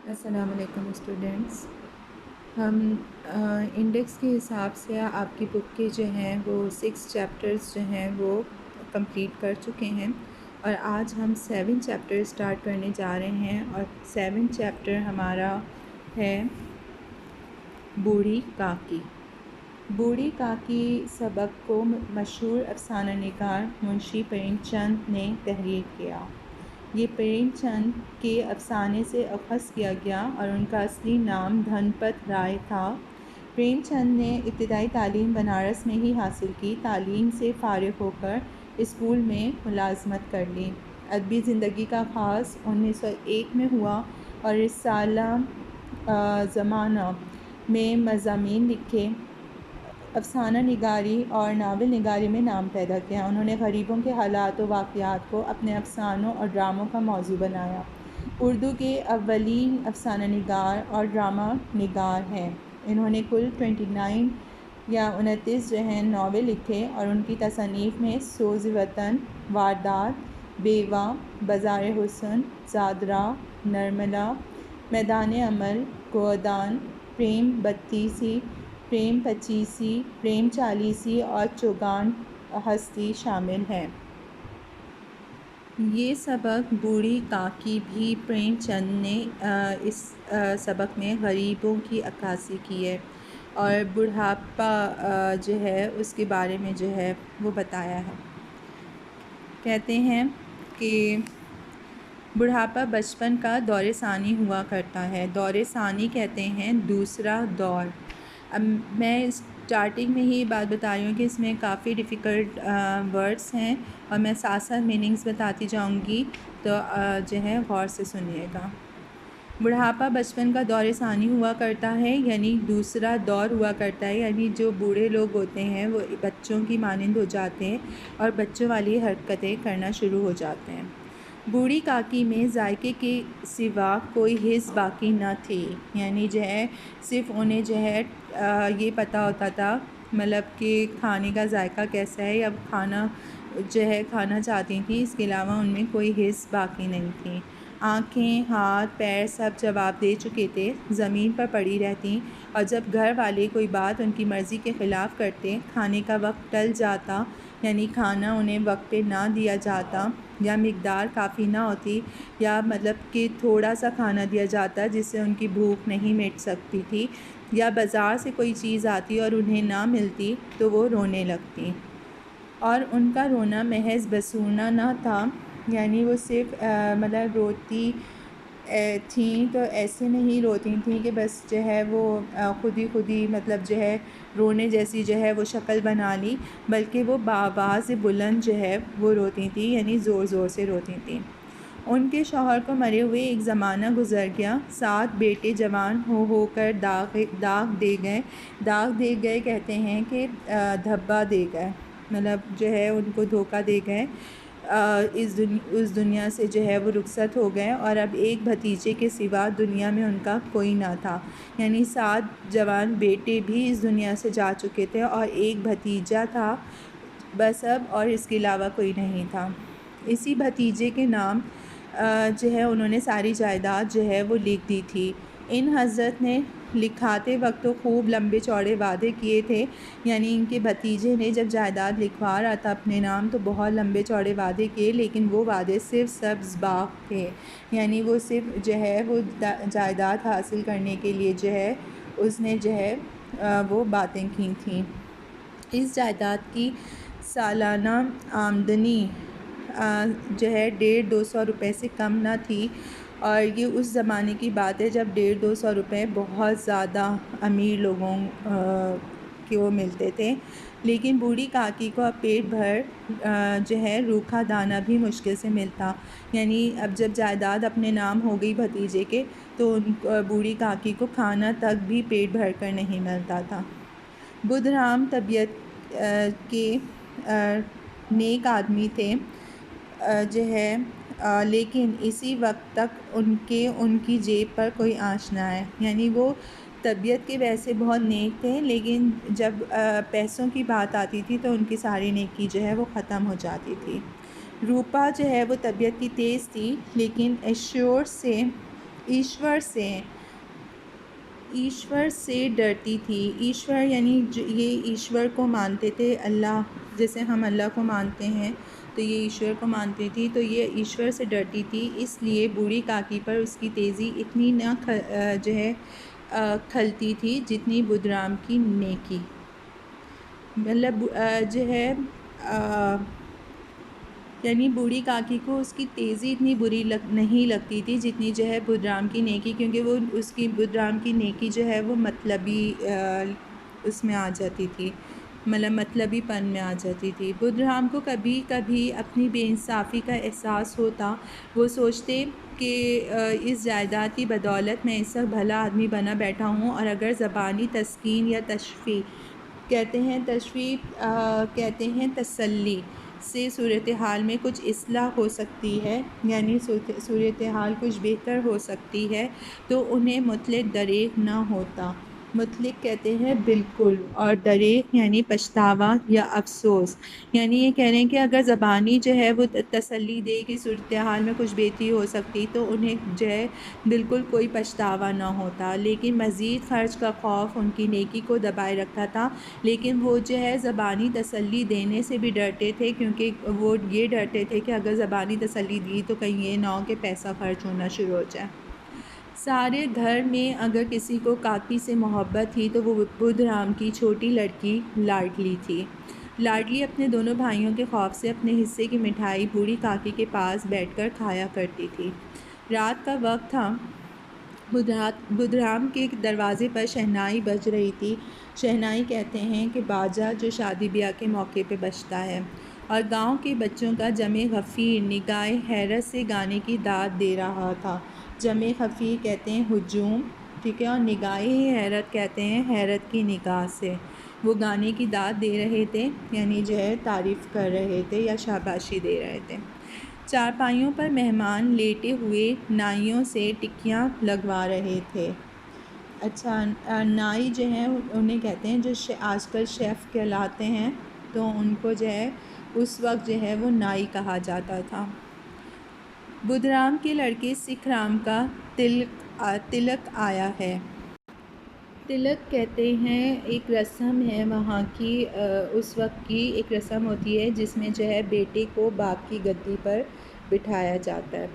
السلام علیکم اسٹوڈنٹس. ہم انڈیکس کے حساب سے آپ کی بک کے جو ہیں وہ 6 چیپٹرز جو ہیں وہ کمپلیٹ کر چکے ہیں، اور آج ہم 7 چیپٹر اسٹارٹ کرنے جا رہے ہیں. اور 7 چیپٹر ہمارا ہے بوڑھی کاکی. بوڑھی کاکی سبق کو مشہور افسانہ نگار منشی پریم چند نے تحریر کیا. یہ پریم چند کے افسانے سے اخذ کیا گیا اور ان کا اصلی نام دھن پت رائے تھا. پریم چند نے ابتدائی تعلیم بنارس میں ہی حاصل کی. تعلیم سے فارغ ہو کر اسکول میں ملازمت کر لی. ادبی زندگی کا آغاز 1901 میں ہوا اور رسالہ زمانہ میں مضامین لکھے. افسانہ نگاری اور ناول نگاری میں نام پیدا کیا. انہوں نے غریبوں کے حالات و واقعات کو اپنے افسانوں اور ڈراموں کا موضوع بنایا. اردو کے اولین افسانہ نگار اور ڈرامہ نگار ہیں. انہوں نے کل 29 جو ہیں ناول لکھے اور ان کی تصانیف میں سوز وطن، واردات، بیوہ، بازار حسن، زادرہ، نرملا، میدان عمل، گودان، پریم بتیسی، پریم پچیسی، پریم چالیسی اور چوگان ہستی شامل ہیں. یہ سبق بوڑھی کاکی بھی پریم چند نے اس سبق میں غریبوں کی عکاسی کی ہے اور بڑھاپا جو ہے اس کے بارے میں جو ہے وہ بتایا ہے. کہتے ہیں کہ بڑھاپا بچپن کا دور ثانی ہوا کرتا ہے. دور ثانی کہتے ہیں دوسرا دور. اب میں اسٹارٹنگ میں ہی بات بتا رہی ہوں کہ اس میں کافی ڈیفیکلٹ ورڈس ہیں اور میں ساتھ ساتھ میننگز بتاتی جاؤں گی، تو جو ہے غور سے سنیے گا. بڑھاپا بچپن کا دور ثانی ہوا کرتا ہے، یعنی دوسرا دور ہوا کرتا ہے، یعنی جو بوڑھے لوگ ہوتے ہیں وہ بچوں کی مانند ہو جاتے ہیں اور بچوں والی حرکتیں کرنا شروع ہو جاتے ہیں. بوڑھی کاکی میں ذائقے کے سوا کوئی حس باقی نہ تھی، یعنی جو ہے صرف انہیں جو ہے یہ پتہ ہوتا تھا مطلب کہ کھانے کا ذائقہ کیسا ہے یا کھانا جو ہے کھانا چاہتی تھیں، اس کے علاوہ ان میں کوئی حس باقی نہیں تھی. آنکھیں، ہاتھ، پیر سب جواب دے چکے تھے، زمین پر پڑی رہتیں، اور جب گھر والے کوئی بات ان کی مرضی کے خلاف کرتے، کھانے کا وقت ٹل جاتا، یعنی کھانا انہیں وقت پہ نہ دیا جاتا یا مقدار کافی نہ ہوتی، یا مطلب کہ تھوڑا سا کھانا دیا جاتا جس سے ان کی بھوک نہیں مٹ سکتی تھی، یا بازار سے کوئی چیز آتی اور انہیں نہ ملتی تو وہ رونے لگتی. اور ان کا رونا محض بسورنا نہ تھا، یعنی وہ صرف مطلب روتی تھیں تو ایسے نہیں روتی تھیں کہ بس جو ہے وہ خود ہی مطلب جو ہے رونے جیسی جو ہے وہ شکل بنا لی، بلکہ وہ بآواز بلند جو ہے وہ روتی تھیں، یعنی زور زور سے روتی تھیں. ان کے شوہر کو مرے ہوئے ایک زمانہ گزر گیا. 7 بیٹے جوان ہو کر داغ دے گئے. داغ دے گئے کہتے ہیں کہ دھبا دے گئے، مطلب جو ہے ان کو دھوکہ دے گئے، اس دنیا سے جو ہے وہ رخصت ہو گئے، اور اب ایک بھتیجے کے سوا دنیا میں ان کا کوئی نہ تھا. یعنی 7 جوان بیٹے بھی اس دنیا سے جا چکے تھے اور ایک بھتیجا تھا بس اب، اور اس کے علاوہ کوئی نہیں تھا. اسی بھتیجے کے نام جو ہے انہوں نے ساری جائیداد جو ہے وہ لکھ دی تھی. ان حضرت نے لکھاتے وقت تو خوب لمبے چوڑے وعدے کیے تھے، یعنی ان کے بھتیجے نے جب جائیداد لکھوا رہا تھا اپنے نام تو بہت لمبے چوڑے وعدے کیے، لیکن وہ وعدے صرف سبز باغ تھے، یعنی وہ صرف جو ہے وہ جائیداد حاصل کرنے کے لیے جو ہے اس نے جو ہے وہ باتیں کی تھیں. اس جائیداد کی سالانہ آمدنی جو ہے 150-200 روپے سے کم نہ تھی، اور یہ اس زمانے کی بات ہے جب 150-200 روپے بہت زیادہ امیر لوگوں کو ملتے تھے. لیکن بوڑھی کاکی کو اب پیٹ بھر جو ہے روکھا دانہ بھی مشکل سے ملتا، یعنی اب جب جائیداد اپنے نام ہو گئی بھتیجے کے تو بوڑھی کاکی کو کھانا تک بھی پیٹ بھر کر نہیں ملتا تھا. بدھ رام طبیعت کے نیک آدمی تھے جو ہے، لیکن اسی وقت تک ان کی جیب پر کوئی آنچ نہ آئے. یعنی وہ طبیعت کے ویسے بہت نیک تھے، لیکن جب پیسوں کی بات آتی تھی تو ان کی ساری نیکی جو ہے وہ ختم ہو جاتی تھی. روپا جو ہے وہ طبیعت کی تیز تھی، لیکن ایشور سے ایشور سے ڈرتی تھی۔ ایشور یعنی یہ ایشور کو مانتے تھے، اللہ، جیسے ہم اللہ کو مانتے ہیں تو یہ ایشور کو مانتی تھی، تو یہ ایشور سے ڈرتی تھی، اس لیے بوڑھی کاکی پر اس کی تیزی اتنی نہ کھلتی تھی جتنی بدرام کی نیکی۔ مطلب یعنی بوڑھی کاکی کو اس کی تیزی اتنی بری نہیں لگتی تھی جتنی بدرام کی نیکی، کیونکہ وہ اس کی بدرام کی نیکی وہ مطلبی اس میں آ جاتی تھی، مطلب مطلبی پن میں آ جاتی تھی۔ بدرام کو کبھی کبھی اپنی بے انصافی کا احساس ہوتا، وہ سوچتے کہ اس جائیداد کی بدولت میں اس وقت بھلا آدمی بنا بیٹھا ہوں، اور اگر زبانی تسکین یا تشفی کہتے ہیں تسلی سے صورتحال میں کچھ اصلاح ہو سکتی ہے، یعنی صورتحال کچھ بہتر ہو سکتی ہے، تو انہیں مطلق دریغ نہ ہوتا۔ مطلق کہتے ہیں بالکل، اور دریغ یعنی پچھتاوا یا افسوس، یعنی یہ کہہ رہے ہیں کہ اگر زبانی وہ تسلی دے کہ صورتحال میں کچھ بہتری ہو سکتی، تو انہیں بالکل کوئی پچھتاوا نہ ہوتا، لیکن مزید خرچ کا خوف ان کی نیکی کو دبائے رکھتا تھا۔ لیکن وہ زبانی تسلی دینے سے بھی ڈرتے تھے، کیونکہ وہ یہ ڈرتے تھے کہ اگر زبانی تسلی دی تو کہیں یہ نہ ہو کہ پیسہ خرچ ہونا شروع ہو جائے۔ سارے گھر میں اگر کسی کو کاکی سے محبت تھی تو وہ بدرام کی چھوٹی لڑکی لاڈلی تھی۔ لاڈلی اپنے دونوں بھائیوں کے خوف سے اپنے حصے کی مٹھائی بوڑھی کاکی کے پاس بیٹھ کر کھایا کرتی تھی۔ رات کا وقت تھا، بدرام کے دروازے پر شہنائی بج رہی تھی۔ شہنائی کہتے ہیں کہ باجا جو شادی بیاہ کے موقع پہ بجتا ہے، اور گاؤں کے بچوں کا جمع غفیر نگاہ حیرت سے گانے کی داد دے رہا تھا۔ جمع غفیر کہتے ہیں ہجوم، ٹھیک ہے، اور نگاہ حیرت کہتے ہیں حیرت کی نگاہ سے۔ وہ گانے کی داد دے رہے تھے، یعنی تعریف کر رہے تھے یا شاباشی دے رہے تھے۔ چارپائیوں پر مہمان لیٹے ہوئے نائیوں سے ٹکیاں لگوا رہے تھے۔ اچھا، نائی انہیں کہتے ہیں جو آج کل شیف کہلاتے ہیں، تو ان کو اس وقت وہ نائی کہا جاتا تھا۔ بدرام کے لڑکے سکھ رام کا تلک آیا ہے۔ تلک کہتے ہیں ایک رسم ہے وہاں کی، اس وقت کی ایک رسم ہوتی ہے جس میں بیٹے کو باپ کی گدی پر بٹھایا جاتا ہے،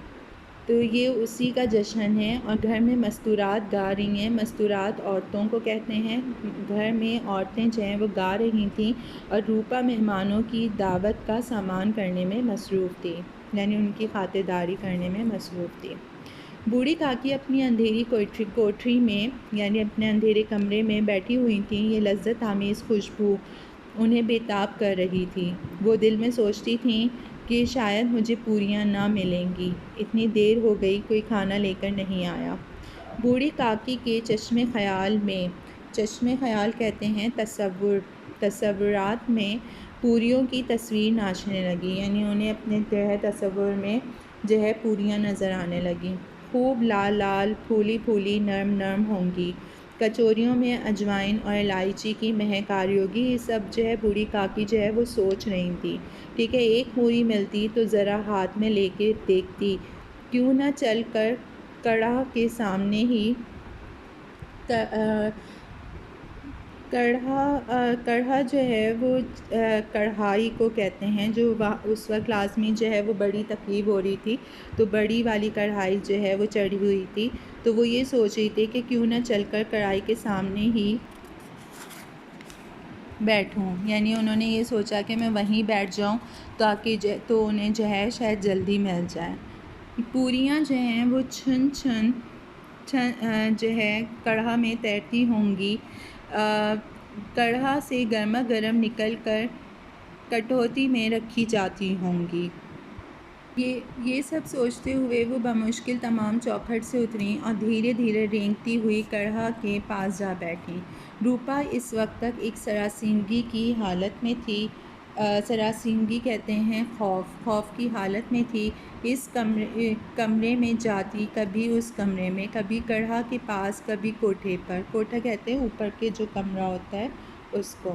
تو یہ اسی کا جشن ہے۔ اور گھر میں مستورات گا رہی ہیں، مستورات عورتوں کو کہتے ہیں۔ گھر میں عورتیں وہ گا رہی تھیں، اور روپا مہمانوں کی دعوت کا سامان کرنے میں مصروف تھی، یعنی ان کی خاطرداری کرنے میں مصروف تھی۔ بوڑھی کاکی اپنی اندھیری کوٹری میں، یعنی اپنے اندھیرے کمرے میں بیٹھی ہوئی تھیں۔ یہ لذت آمیز خوشبو انہیں بے تاب کر رہی تھی۔ وہ دل میں سوچتی تھیں کہ شاید مجھے پوریاں نہ ملیں گی، اتنی دیر ہو گئی کوئی کھانا لے کر نہیں آیا۔ بوڑھی کاکی کے چشمے خیال کہتے ہیں تصورات میں پوریوں کی تصویر ناچنے لگی، یعنی انہیں اپنے تصور میں پوریاں نظر آنے لگیں۔ خوب لال لال، پھولی پھولی، نرم نرم ہوں گی، کچوریوں میں اجوائن اور الائچی کی مہک آ رہی ہوگی۔ یہ سب بوڑھی کاکی وہ سوچ رہی تھی، ٹھیک ہے۔ ایک پوری ملتی تو ذرا ہاتھ میں لے کے دیکھتی، کیوں نہ چل کر کڑھا کے سامنے ہی کڑھا وہ کڑھائی کو کہتے ہیں، جو اس وقت لازمی وہ بڑی تقریب ہو رہی تھی، تو بڑی والی کڑھائی وہ چڑھی ہوئی تھی، تو وہ یہ سوچ رہی تھی کہ کیوں نہ چل کر کڑھائی کے سامنے ہی بیٹھوں، یعنی انہوں نے یہ سوچا کہ میں وہیں بیٹھ جاؤں تاکہ تو انہیں شاید جلدی مل جائے۔ پوریاں وہ چھن چھن کڑھا میں تیرتی ہوں گی، کڑھا سے گرما گرم نکل کر کٹوتی میں رکھی جاتی ہوں گی۔ یہ سب سوچتے ہوئے وہ بمشکل تمام چوکھٹ سے اتریں اور دھیرے دھیرے رینگتی ہوئی کڑھا کے پاس جا بیٹھیں۔ روپا اس وقت تک ایک سراسیمگی کی حالت میں تھی، سراسیمگی کہتے ہیں خوف کی حالت میں تھی۔ اس کمرے میں جاتی، کبھی اس کمرے میں، کبھی کڑھا کے پاس، کبھی کوٹھے پر، کوٹھا کہتے ہیں اوپر کے جو کمرہ ہوتا ہے اس کو۔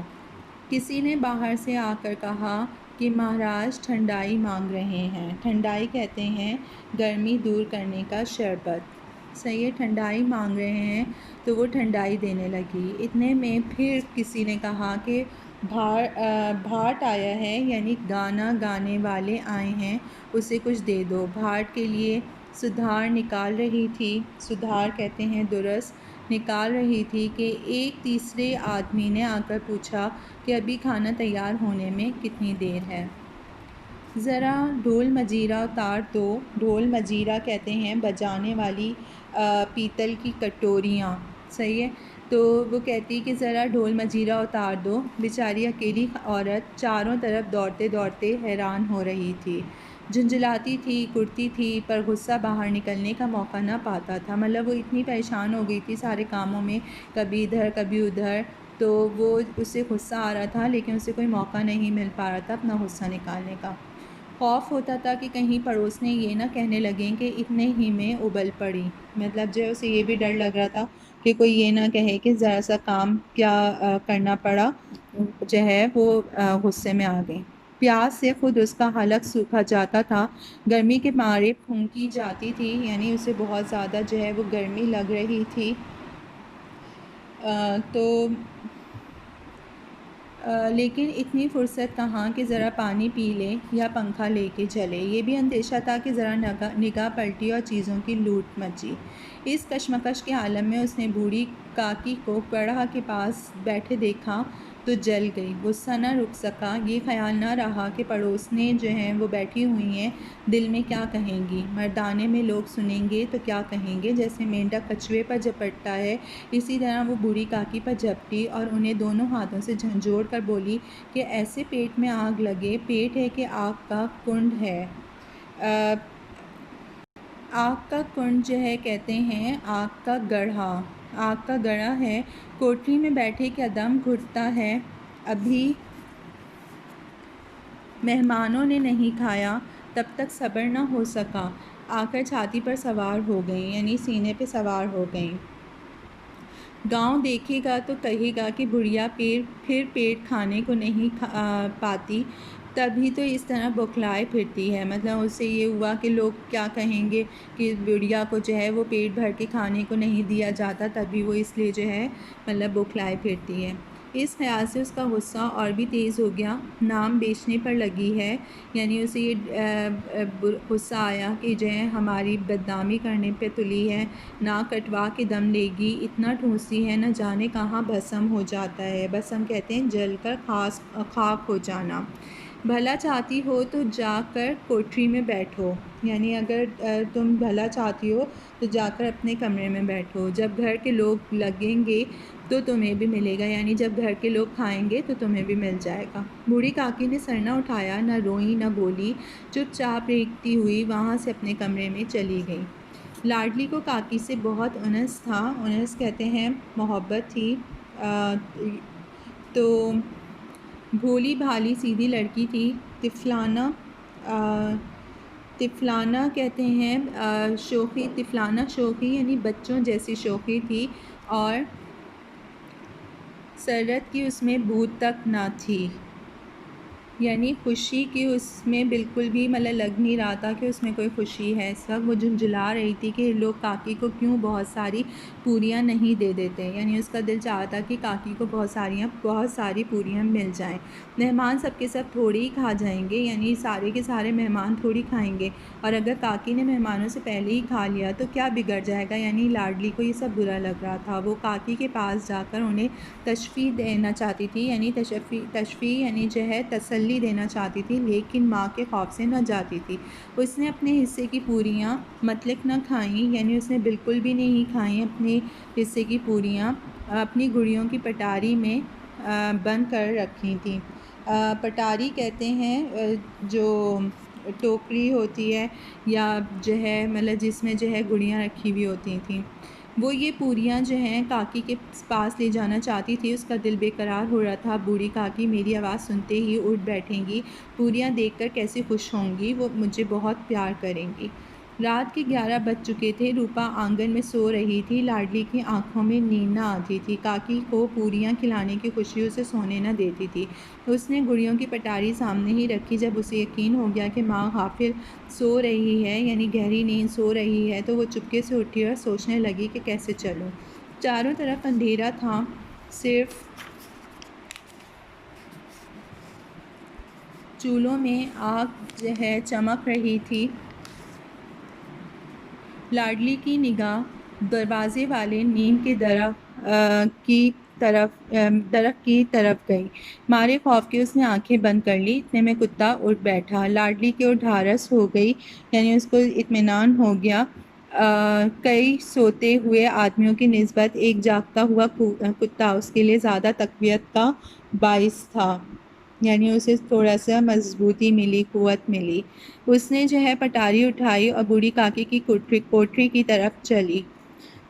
کسی نے باہر سے آ کر کہا کہ مہاراج ٹھنڈائی مانگ رہے ہیں۔ ٹھنڈائی کہتے ہیں گرمی دور کرنے کا شربت۔ صحیح ہے، ٹھنڈائی مانگ رہے ہیں تو وہ ٹھنڈائی دینے لگی۔ اتنے میں پھر کسی نے کہا کہ بھاٹ آیا ہے، یعنی گانا گانے والے آئے ہیں، اسے کچھ دے دو۔ بھاٹ کے لیے سدھار نکال رہی تھی، سدھار کہتے ہیں درست، نکال رہی تھی کہ ایک تیسرے آدمی نے آ کر پوچھا کہ ابھی کھانا تیار ہونے میں کتنی دیر ہے؟ ذرا ڈھول مجیرہ اتار دو۔ ڈھول مجیرہ کہتے ہیں بجانے والی پیتل کی کٹوریاں، صحیح ہے۔ تو وہ کہتی کہ ذرا ڈھول مجیرہ اتار دو۔ بیچاری اکیلی عورت چاروں طرف دوڑتے دوڑتے حیران ہو رہی تھی، جھنجھلاتی تھی، کرتی تھی، پر غصہ باہر نکلنے کا موقع نہ پاتا تھا۔ مطلب وہ اتنی پریشان ہو گئی تھی سارے کاموں میں، کبھی ادھر کبھی ادھر، تو وہ اسے غصہ آ رہا تھا لیکن اسے کوئی موقع نہیں مل پا رہا تھا اپنا غصہ نکالنے کا۔ خوف ہوتا تھا کہ کہیں پڑوس نے یہ نہ کہنے لگیں کہ اتنے ہی میں ابل پڑی، مطلب جو ہے اسے یہ بھی ڈر لگ رہا تھا کہ کوئی یہ نہ کہے کہ ذرا سا کام کیا کرنا پڑا، جو ہے وہ غصے میں آ گئی۔ پیاس سے خود اس کا حلق سوکھا جاتا تھا، گرمی کے مارے پھونکی جاتی تھی، یعنی اسے بہت زیادہ جو ہے وہ گرمی لگ رہی تھی۔ لیکن اتنی فرصت کہاں کہ ذرا پانی پی لے یا پنکھا لے کے چلے۔ یہ بھی اندیشہ تھا کہ ذرا نگاہ پلٹی اور چیزوں کی لوٹ مچی۔ اس کشمکش کے عالم میں اس نے بوڑھی کاکی کو کڑھا کے پاس بیٹھے دیکھا تو جل گئی، غصہ نہ رک سکا۔ یہ خیال نہ رہا کہ پڑوسنیں جو ہیں وہ بیٹھی ہوئی ہیں، دل میں کیا کہیں گی، مردانے میں لوگ سنیں گے تو کیا کہیں گے۔ جیسے مینڈک کچھوے پر جھپٹتا ہے، اسی طرح وہ بوڑھی کاکی پر جھپٹی اور انہیں دونوں ہاتھوں سے جھنجھوڑ کر بولی کہ ایسے پیٹ میں آگ لگے، پیٹ ہے کہ آگ کا کنڈ ہے۔ آگ کا کنڈ جو ہے کہتے ہیں آگ کا گڑھا، آگ کا گڑھا ہے۔ کوٹری میں بیٹھے کیا دم گھٹتا ہے، ابھی مہمانوں نے نہیں کھایا، تب تک صبر نہ ہو سکا، آ کر چھاتی پر سوار ہو گئیں، یعنی سینے پہ سوار ہو گئیں۔ گاؤں دیکھے گا تو کہے گا کہ بڑھیا پھر پیٹ کھانے کو نہیں پاتی، تبھی تو اس طرح بوکھلائے پھرتی ہے۔ مطلب اس سے یہ ہوا کہ لوگ کیا کہیں گے کہ بڑھیا کو جو ہے وہ پیٹ بھر کے کھانے کو نہیں دیا جاتا، تبھی وہ اس لیے جو ہے مطلب بوکھلائے پھرتی ہے۔ اس خیال سے اس کا غصہ اور بھی تیز ہو گیا۔ نام بیچنے پر لگی ہے، یعنی اسے یہ غصہ آیا کہ جو ہے ہماری بدنامی کرنے پہ تلی ہے، ناک کٹوا کے دم لے گی، اتنا ٹھونستی ہے نہ جانے کہاں بھسم ہو جاتا ہے۔ بھسم کہتے ہیں جل کر خاک ہو جانا۔ بھلا چاہتی ہو تو جا کر کوٹری میں بیٹھو، یعنی اگر تم بھلا چاہتی ہو تو جا کر اپنے کمرے میں بیٹھو، جب گھر کے لوگ لگیں گے تو تمہیں بھی ملے گا، یعنی جب گھر کے لوگ کھائیں گے تو تمہیں بھی مل جائے گا۔ بوڑھی کاکی نے سر نہ اٹھایا، نہ روئی نہ بولی، چپ چاپ ریکتی ہوئی وہاں سے اپنے کمرے میں چلی گئی۔ لاڈلی کو کاکی سے بہت انس تھا، انس کہتے ہیں محبت تھی، تو بھولی بھالی سیدھی لڑکی تھی، طفلانہ کہتے ہیں شوخی، طفلانہ شوخی یعنی بچوں جیسی شوخی تھی، اور سرت کی اس میں بھوت تک نہ تھی، یعنی خوشی کی اس میں بالکل بھی مطلب لگ نہیں رہا تھا کہ اس میں کوئی خوشی ہے۔ اس وقت وہ جھنجھلا رہی تھی کہ لوگ کاکی کو کیوں بہت ساری پوریاں نہیں دے دیتے، یعنی اس کا دل چاہتا کہ کاکی کو بہت ساری پوریاں مل جائیں۔ مہمان سب کے سب تھوڑی ہی کھا جائیں گے، یعنی سارے کے سارے مہمان تھوڑی کھائیں گے، اور اگر کاکی نے مہمانوں سے پہلے ہی کھا لیا تو کیا بگڑ جائے گا، یعنی لاڈلی کو یہ سب برا لگ رہا تھا۔ وہ کاکی کے پاس جا کر انہیں تشفی دینا چاہتی تھی، یعنی تشفی یعنی جو ہے تسلی دینا چاہتی تھی، لیکن ماں کے خوف سے نہ جاتی تھی۔ اس نے اپنے حصے کی پوریاں مطلق نہ کھائیں، یعنی اس نے بالکل بھی نہیں کھائیں اپنے حصے کی پوریاں، اپنی گڑیوں کی پٹاری میں بند کر رکھی تھیں۔ پٹاری کہتے ہیں جو ٹوکری ہوتی ہے یا جو ہے مطلب جس میں جو ہے گڑیاں رکھی ہوئی ہوتی تھیں، وہ یہ پوریاں جو ہیں کاکی کے پاس لے جانا چاہتی تھی۔ اس کا دل بے قرار ہو رہا تھا، بوڑھی کاکی میری آواز سنتے ہی اٹھ بیٹھیں گی، پوریاں دیکھ کر کیسے خوش ہوں گی، وہ مجھے بہت پیار کریں گی۔ رات کے 11 بج چکے تھے۔ روپا آنگن میں سو رہی تھی۔ لاڈلی کی آنکھوں میں نیند نہ آتی تھی۔ کاکی کو پوریاں کھلانے کی خوشی اسے سونے نہ دیتی تھی۔ اس نے گڑیوں کی پٹاری سامنے ہی رکھی۔ جب اسے یقین ہو گیا کہ ماں غافل سو رہی ہے، یعنی گہری نیند سو رہی ہے، تو وہ چپکے سے اٹھی اور سوچنے لگی کہ کیسے چلوں۔ چاروں طرف اندھیرا تھا، صرف چولہوں میں آگ چمک رہی تھی۔ لاڈلی کی نگاہ دروازے والے نیم کے درخت کی طرف گئی۔ مارے خوف کے اس نے آنکھیں بند کر لی۔ اتنے میں کتا اٹھ بیٹھا۔ لاڈلی کی ڈھارس ہو گئی، یعنی اس کو اطمینان ہو گیا۔ کئی سوتے ہوئے آدمیوں کی نسبت ایک جاگتا ہوا کتا اس کے لیے زیادہ تقویت کا باعث تھا، یعنی اسے تھوڑا سا مضبوطی ملی، قوت ملی۔ اس نے پٹاری اٹھائی اور بوڑھی کاکی کی کوٹری کی طرف چلی۔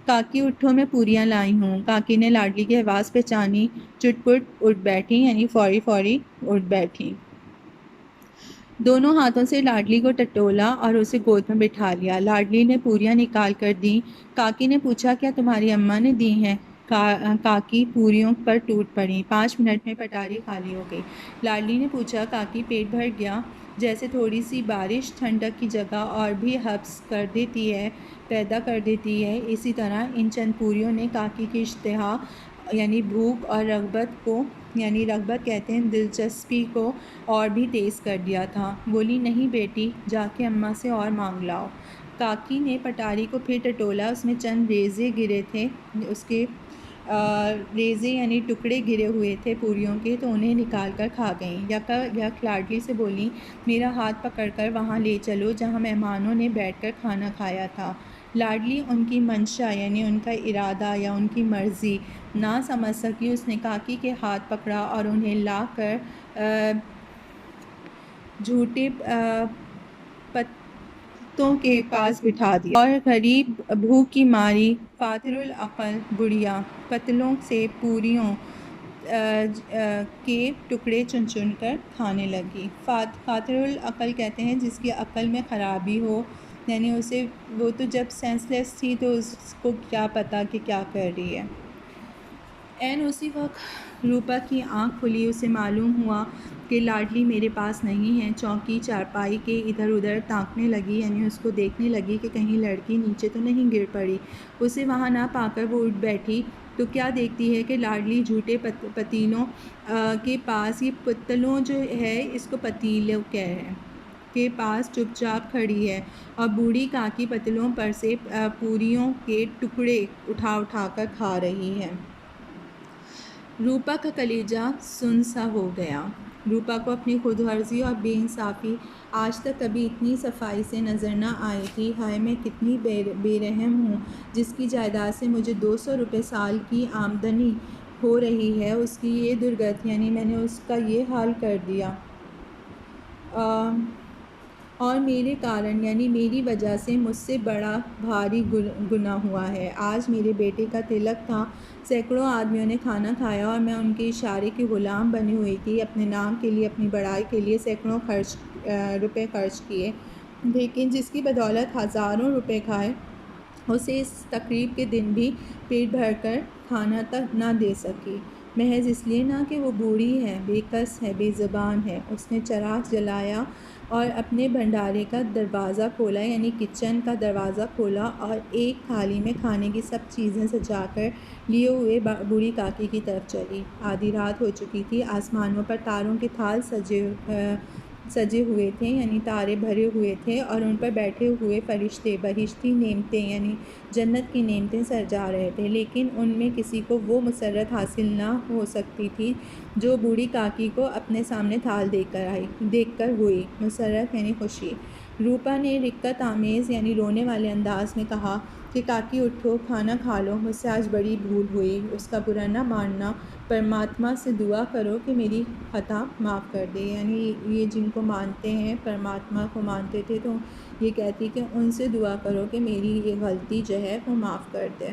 کاکی اٹھو، میں پوریاں لائی ہوں۔ کاکی نے لاڈلی کی آواز پہچانی، چٹ پٹ اٹھ بیٹھی، یعنی فوری فوری اٹھ بیٹھی۔ دونوں ہاتھوں سے لاڈلی کو ٹٹولا اور اسے گود میں بٹھا لیا۔ لاڈلی نے پوریاں نکال کر دیں۔ کاکی نے پوچھا، کیا تمہاری اماں نے دی ہیں؟ کاکی پوریوں پر ٹوٹ پڑی۔ 5 منٹ میں پٹاری خالی ہو گئی۔ لاڈلی نے پوچھا، کاکی پیٹ بھر گیا؟ جیسے تھوڑی سی بارش ٹھنڈک کی جگہ اور بھی حبس پیدا کر دیتی ہے، اسی طرح ان چند پوریوں نے کاکی کی اشتہا، یعنی بھوک، اور رغبت کو، یعنی رغبت کہتے ہیں دلچسپی کو، اور بھی تیز کر دیا تھا۔ بولی، نہیں بیٹی، جا کے اماں سے اور مانگ لاؤ۔ کاکی نے پٹاری کو پھر ٹٹولا۔ اس میں چند ریزے گرے تھے، یعنی ٹکڑے گرے ہوئے تھے پوریوں کے، تو انہیں نکال کر کھا گئیں۔ یک لاڈلی سے بولی، میرا ہاتھ پکڑ کر وہاں لے چلو جہاں مہمانوں نے بیٹھ کر کھانا کھایا تھا۔ لاڈلی ان کی منشا، یعنی ان کا ارادہ یا ان کی مرضی نہ سمجھ سکی۔ اس نے کاکی کے ہاتھ پکڑا اور انہیں لا کر جھوٹے پتوں کے پاس بٹھا دیا، اور غریب بھوک کی ماری فاتر العقل بڑھیا پتلوں سے پوریوں کے ٹکڑے چن چن کر کھانے لگی۔ فاتر العقل کہتے ہیں جس کی عقل میں خرابی ہو، یعنی وہ تو جب سینس لیس تھی تو اس کو کیا پتا کہ کیا کر رہی ہے۔ عین اسی وقت روپا کی آنکھ کھلی۔ اسے معلوم ہوا کہ لاڈلی میرے پاس نہیں ہے۔ چوکی چارپائی کے ادھر ادھر تاکنے لگی، یعنی اس کو دیکھنے لگی کہ کہیں لڑکی نیچے تو نہیں گر پڑی۔ اسے وہاں نہ پا کر وہ اٹھ بیٹھی تو کیا دیکھتی ہے کہ لاڈلی جھوٹے پتیلوں کے پاس، یہ پتلوں جو ہے اس کو پتیلوں کے پاس چپ چاپ کھڑی ہے، اور بوڑھی کاکی پتلوں پر سے پوریوں کے ٹکڑے اٹھا اٹھا کر کھا رہی ہے۔ روپا کا کلیجہ سن سا ہو گیا۔ روپا کو اپنی خود غرضی اور بے انصافی آج تک کبھی اتنی صفائی سے نظر نہ آئی تھی۔ ہائے، میں کتنی بے رحم ہوں! جس کی جائیداد سے مجھے 200 روپے سال کی آمدنی ہو رہی ہے، اس کی یہ درگت، یعنی میں نے اس کا یہ حال کر دیا، اور میرے کارن، یعنی میری وجہ سے مجھ سے بڑا بھاری گناہ ہوا ہے۔ آج میرے بیٹے کا تلک تھا، سینکڑوں آدمیوں نے کھانا کھایا اور میں ان کے اشارے کی غلام بنی ہوئی تھی۔ اپنے نام کے لیے، اپنی بڑائی کے لیے سینکڑوں روپے خرچ کیے، لیکن جس کی بدولت ہزاروں روپے کھائے، اسے اس تقریب کے دن بھی پیٹ بھر کر کھانا تک نہ دے سکی، محض اس لیے نہ کہ وہ بوڑھی ہے، بے کس ہے، بے زبان ہے۔ اس نے چراغ جلایا اور اپنے بھنڈارے کا دروازہ کھولا، یعنی کچن کا دروازہ کھولا، اور ایک تھالی میں کھانے کی سب چیزیں سجا کر لیے ہوئے بوڑھی کاکی کی طرف چلی۔ آدھی رات ہو چکی تھی۔ آسمانوں پر تاروں کے تھال سجے ہوئے تھے، یعنی تارے بھرے ہوئے تھے، اور ان پر بیٹھے ہوئے فرشتے بہشتی نعمتیں، یعنی جنت کی نعمتیں سرجا رہے تھے، لیکن ان میں کسی کو وہ مسرت حاصل نہ ہو سکتی تھی جو بوڑھی کاکی کو اپنے سامنے تھال دیکھ کر ہوئی۔ مسرت یعنی خوشی۔ روپا نے رقت آمیز، یعنی رونے والے انداز میں کہا کہ کاکی اٹھو، کھانا کھا لو، مجھ سے آج بڑی بھول ہوئی، اس کا برا نہ ماننا، پرماتما سے دعا کرو کہ میری خطا معاف کر دے۔ یعنی یہ جن کو مانتے ہیں، پرماتما کو مانتے تھے، تو یہ کہتی کہ ان سے دعا کرو کہ میری یہ غلطی جو ہے وہ معاف کر دے۔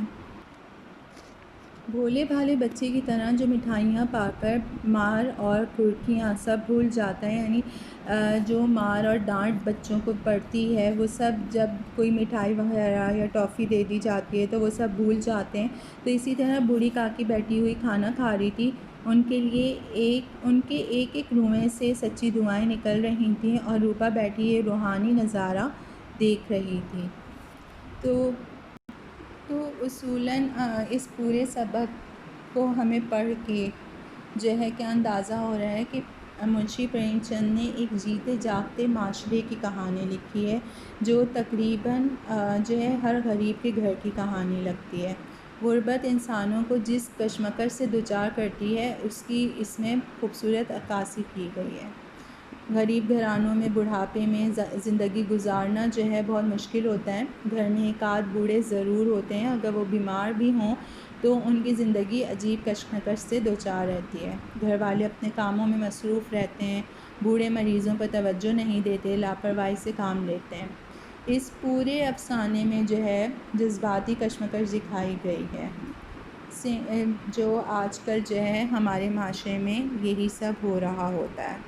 بھولے بھالے بچے کی طرح جو مٹھائیاں پا کر مار اور کھڑکیاں سب بھول جاتا ہے، یعنی جو مار اور ڈانٹ بچوں کو پڑتی ہے وہ سب جب کوئی مٹھائی وغیرہ یا ٹافی دے دی جاتی ہے تو وہ سب بھول جاتے ہیں۔ تو اسی طرح بوڑھی کاکی بیٹھی ہوئی کھانا کھا رہی تھی، ان کے لیے ان کے ایک ایک روئے سے سچی دعائیں نکل رہی تھیں، اور روپا بیٹھی یہ روحانی نظارہ دیکھ رہی تھی۔ تو اصولاً اس پورے سبق کو ہمیں پڑھ کے جو ہے کہ اندازہ ہو رہا ہے کہ منشی پریم چند نے ایک جیتے جاگتے معاشرے کی کہانی لکھی ہے، جو تقریباً جو ہے ہر غریب کے گھر کی کہانی لگتی ہے۔ غربت انسانوں کو جس کشمکش سے دوچار کرتی ہے اس کی اس میں خوبصورت عکاسی کی گئی ہے۔ غریب گھرانوں میں بڑھاپے میں زندگی گزارنا جو ہے بہت مشکل ہوتا ہے۔ گھر میں ایک آدھ بوڑھے ضرور ہوتے ہیں، اگر وہ بیمار بھی ہوں تو ان کی زندگی عجیب کشمکش سے دوچار رہتی ہے۔ گھر والے اپنے کاموں میں مصروف رہتے ہیں، بوڑھے مریضوں پر توجہ نہیں دیتے، لاپرواہی سے کام لیتے ہیں۔ اس پورے افسانے میں جو ہے جذباتی کشمکش دکھائی گئی ہے، جو آج کل جو ہے ہمارے معاشرے میں یہی سب ہو رہا ہوتا ہے۔